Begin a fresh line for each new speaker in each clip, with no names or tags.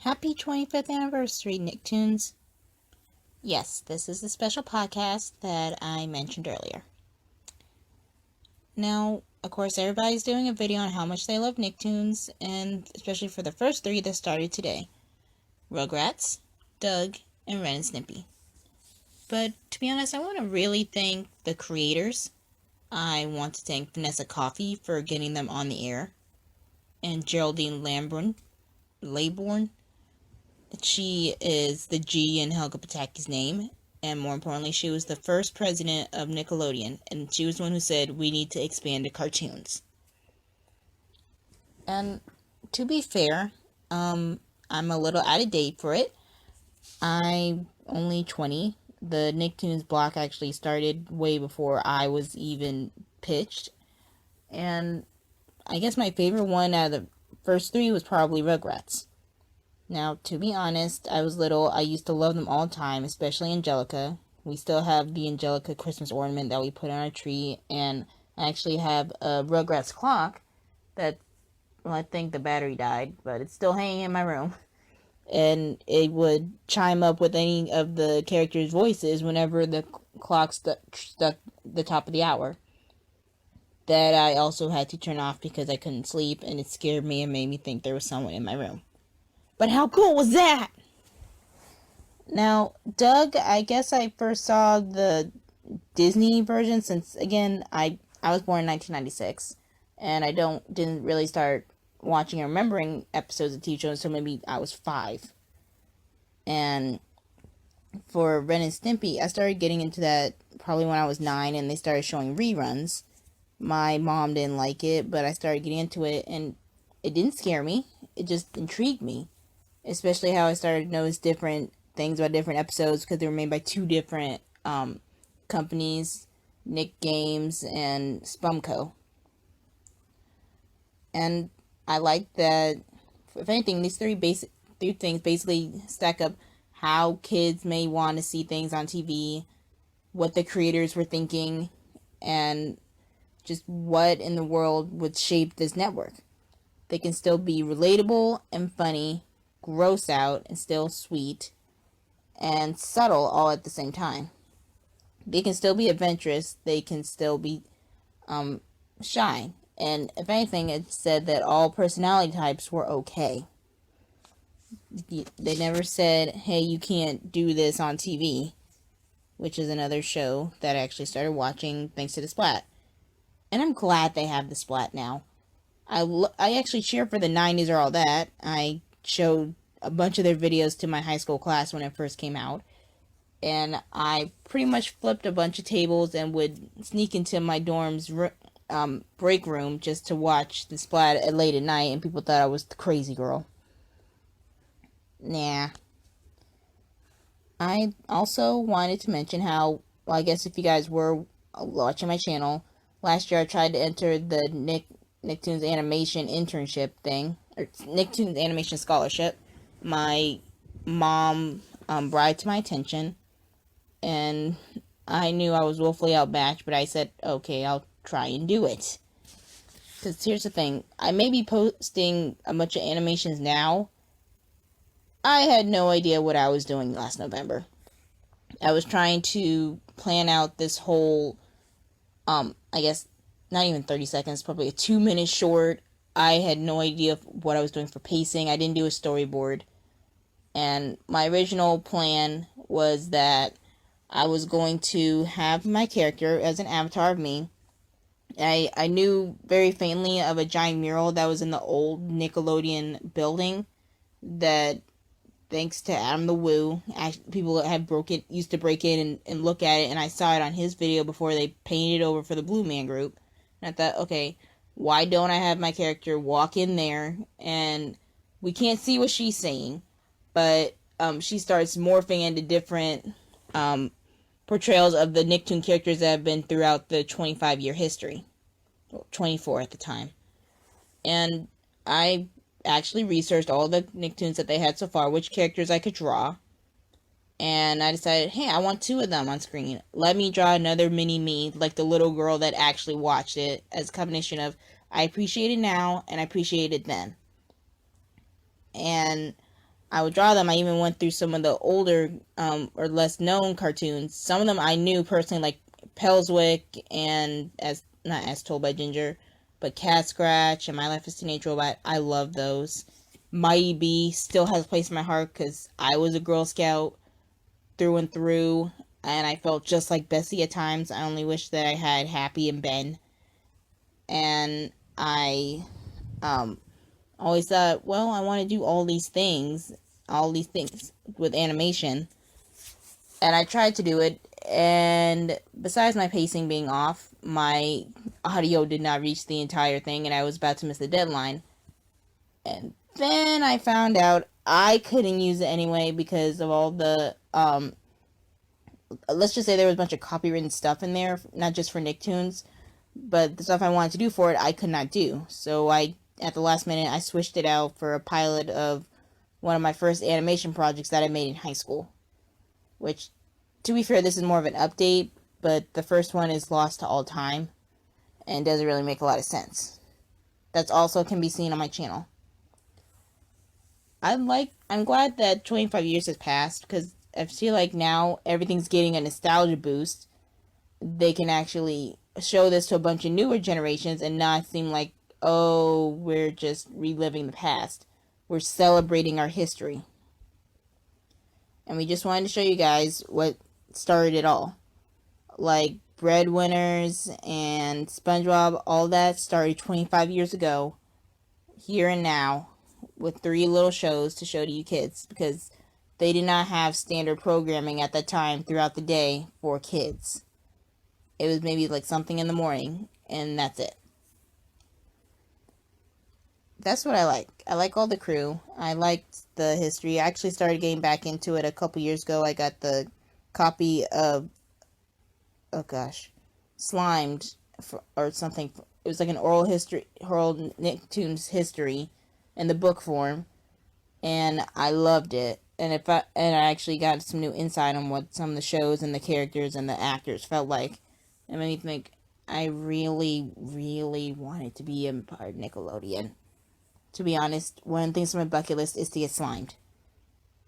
Happy 25th anniversary, Nicktoons. Yes, this is the special podcast that I mentioned earlier. Now, of course, everybody's doing a video on how much they love Nicktoons, and especially for the first three that started today: Rugrats, Doug, and Ren and Snippy. But to be honest, I want to really thank the creators. I want to thank Vanessa Coffey for getting them on the air, and Geraldine Laybourne. She is the G in Helga Pataki's name, and more importantly, she was the first president of Nickelodeon, and she was the one who said, we need to expand to cartoons. And to be fair, I'm a little out of date for it. I'm only 20. The Nicktoons block actually started way before I was even pitched, and I guess my favorite one out of the first three was probably Rugrats. Now, to be honest, I was little. I used to love them all the time, especially Angelica. We still have the Angelica Christmas ornament that we put on our tree, and I actually have a Rugrats clock that, well, I think the battery died, but it's still hanging in my room. And it would chime up with any of the characters' voices whenever the clock stuck the top of the hour. That I also had to turn off because I couldn't sleep, and it scared me and made me think there was someone in my room. But how cool was that? Now, Doug, I guess I first saw the Disney version since, again, I was born in 1996, and I didn't really start watching and remembering episodes of TV shows until maybe I was 5. And for Ren and Stimpy, I started getting into that probably when I was 9, and they started showing reruns. My mom didn't like it, but I started getting into it, and it didn't scare me. It just intrigued me. Especially how I started to notice different things about different episodes because they were made by two different companies, Nick Games and Spumco. And I like that, if anything, these three things basically stack up how kids may want to see things on TV, what the creators were thinking, and just what in the world would shape this network. They can still be relatable and funny, gross out and still sweet, and subtle all at the same time. They can still be adventurous, they can still be shy, and if anything, it said that all personality types were okay. They never said, hey, you can't do this on TV, which is another show that I actually started watching thanks to the Splat. And I'm glad they have the Splat now. I actually cheer for the 90s or all that. I showed a bunch of their videos to my high school class when it first came out, and I pretty much flipped a bunch of tables and would sneak into my dorm's break room just to watch the Splat at late at night, and people thought I was the crazy girl. Nah. I also wanted to mention how, well, I guess if you guys were watching my channel, last year I tried to enter the Nicktoons animation internship thing, or Nicktoons animation scholarship. My mom bribed to my attention, and I knew I was woefully outmatched, but I said, okay, I'll try and do it. Because here's the thing, I may be posting a bunch of animations now. I had no idea what I was doing last November. I was trying to plan out this whole, I guess, not even 30 seconds, probably a 2-minute short. I had no idea what I was doing for pacing. I didn't do a storyboard. And my original plan was that I was going to have my character as an avatar of me. I knew very faintly of a giant mural that was in the old Nickelodeon building that, thanks to Adam the Woo, people had used to break in and look at it, and I saw it on his video before they painted it over for the Blue Man Group. And I thought, okay, why don't I have my character walk in there, and we can't see what she's saying, but she starts morphing into different portrayals of the Nicktoon characters that have been throughout the 25-year history. Well, 24 at the time. And I actually researched all the Nicktoons that they had so far, which characters I could draw. And I decided, hey, I want 2 of them on screen. Let me draw another mini me, like the little girl that actually watched it, as a combination of I appreciate it now and I appreciate it then. And I would draw them. I even went through some of the older or less known cartoons. Some of them I knew personally, like Pelswick and as not as told by Ginger, but Cat Scratch and My Life as Teenage Robot. I love those. Mighty B still has a place in my heart because I was a Girl Scout through and through, and I felt just like Bessie at times. I only wish that I had Happy and Ben, and I always thought, well, I want to do all these things with animation, and I tried to do it, and besides my pacing being off, my audio did not reach the entire thing, and I was about to miss the deadline. And then I found out I couldn't use it anyway because of all the let's just say there was a bunch of copywritten stuff in there, not just for Nicktoons, but the stuff I wanted to do for it I could not do. So I at the last minute I switched it out for a pilot of one of my first animation projects that I made in high school. Which, to be fair, this is more of an update, but the first one is lost to all time and doesn't really make a lot of sense. That's also can be seen on my channel. I'm glad that 25 years has passed because I feel like now everything's getting a nostalgia boost. They can actually show this to a bunch of newer generations and not seem like, oh, we're just reliving the past. We're celebrating our history. And we just wanted to show you guys what started it all. Like Breadwinners and SpongeBob, all that started 25 years ago, here and now, with 3 little shows to show to you kids because they did not have standard programming at that time throughout the day for kids. It was maybe like something in the morning, and that's it. That's what I like. I like all the crew. I liked the history. I actually started getting back into it a couple years ago. I got the copy of, oh gosh, Slimed or something. It was like an oral Nicktoons history in the book form, and I loved it. And I actually got some new insight on what some of the shows and the characters and the actors felt like. It made me think I really, really wanted to be a part of Nickelodeon. To be honest, one of the things on my bucket list is to get slimed.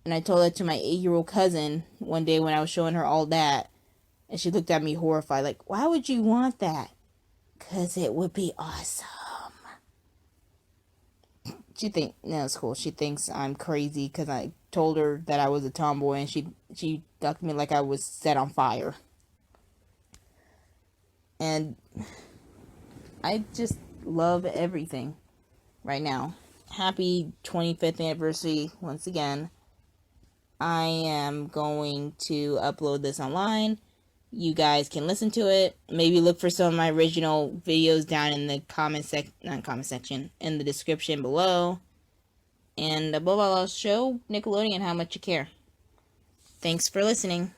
And I told that to my 8-year-old cousin one day when I was showing her all that. And she looked at me horrified, like, why would you want that? 'Cause it would be awesome. It's cool. She thinks I'm crazy because I told her that I was a tomboy and she ducked me like I was set on fire. And I just love everything right now. Happy 25th anniversary once again. I am going to upload this online. You guys can listen to it. Maybe look for some of my original videos down in the section, in the description below. And above all else, show Nickelodeon how much you care. Thanks for listening.